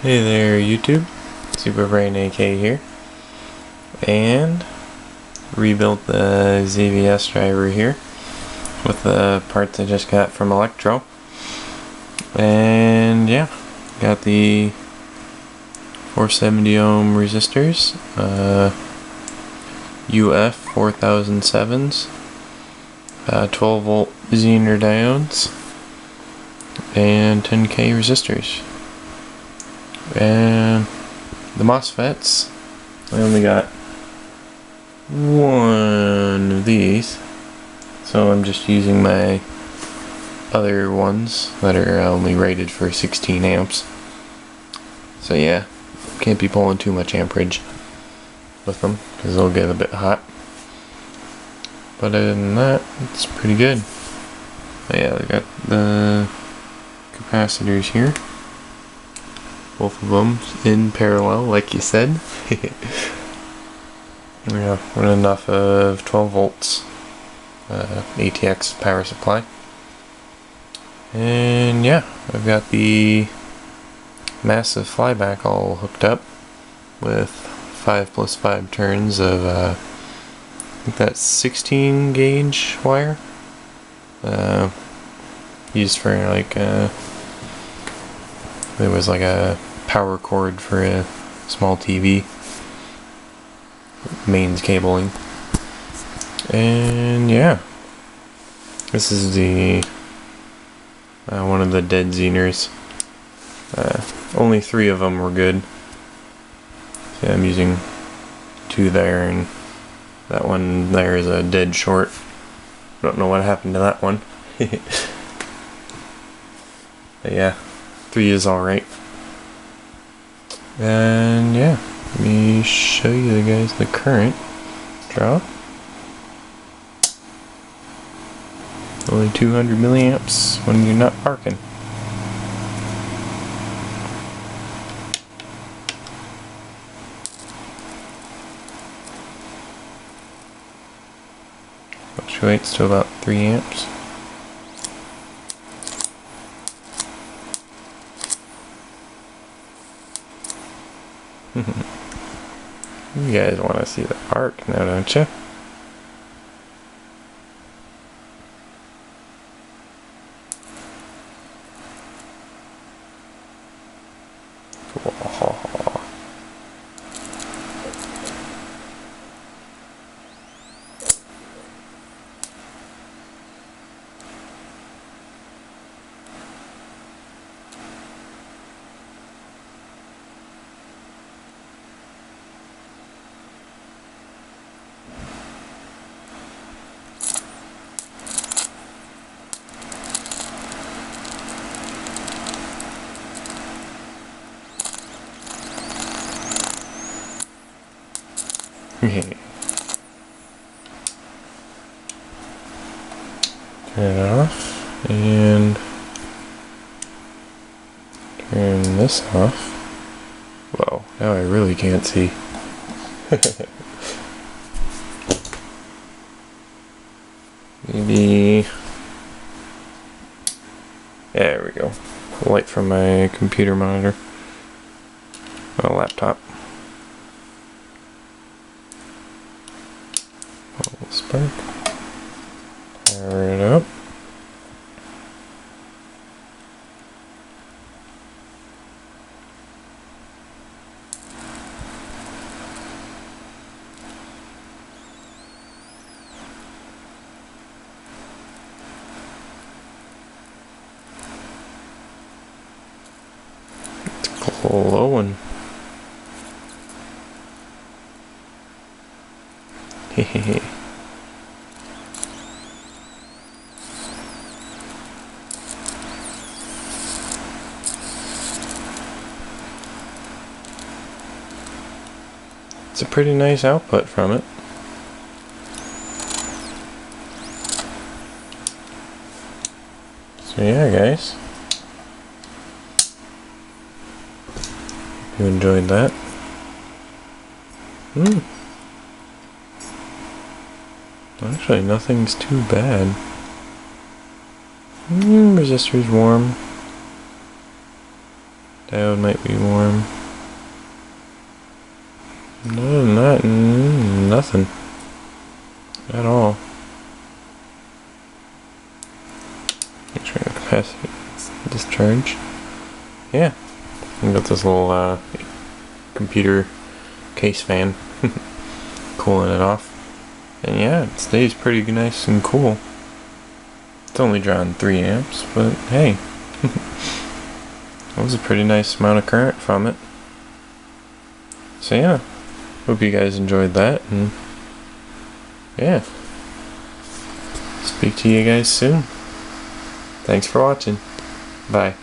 Hey there YouTube, Superbrain AK here, and rebuilt the ZVS driver here with the parts I just got from Electro, and yeah, got the 470 ohm resistors, UF 4007s, 12 volt zener diodes, and 10K resistors. And the MOSFETs, I only got one of these, so I'm just using my other ones that are only rated for 16 amps. So yeah, can't be pulling too much amperage with them because they'll get a bit hot. But other than that, it's pretty good. But yeah, I got the capacitors here. Both of them in parallel, like you said. Yeah, running off of 12 volts ATX power supply. And yeah, I've got the massive flyback all hooked up with 5+5 turns of I think that's 16 gauge wire. Used for like there was like a power cord for a small TV, mains cabling, and yeah, this is the one of the dead zeners. Only 3 of them were good. So I'm using 2 there, and that one there is a dead short. Don't know what happened to that one. But yeah, 3 is alright. And yeah, let me show you guys the current draw. Only 200 milliamps when you're not parking. Fluctuates to about 3 amps. You guys want to see the arc now, don't you? Cool. Turn it off and turn this off. Whoa, now I really can't see. Maybe. There we go. Light from my computer monitor. A laptop. Spark. Power it up. It's glowing. Hehehe. It's a pretty nice output from it. So yeah, guys, you enjoyed that. Actually, nothing's too bad. Resistor's warm. Diode might be warm. No, nothing at all. Make sure the capacitor is discharged. Yeah, I got this little computer case fan cooling it off, and yeah, it stays pretty nice and cool. It's only drawing 3 amps, but hey, that was a pretty nice amount of current from it. So yeah, hope you guys enjoyed that, and yeah, speak to you guys soon. Thanks for watching. Bye.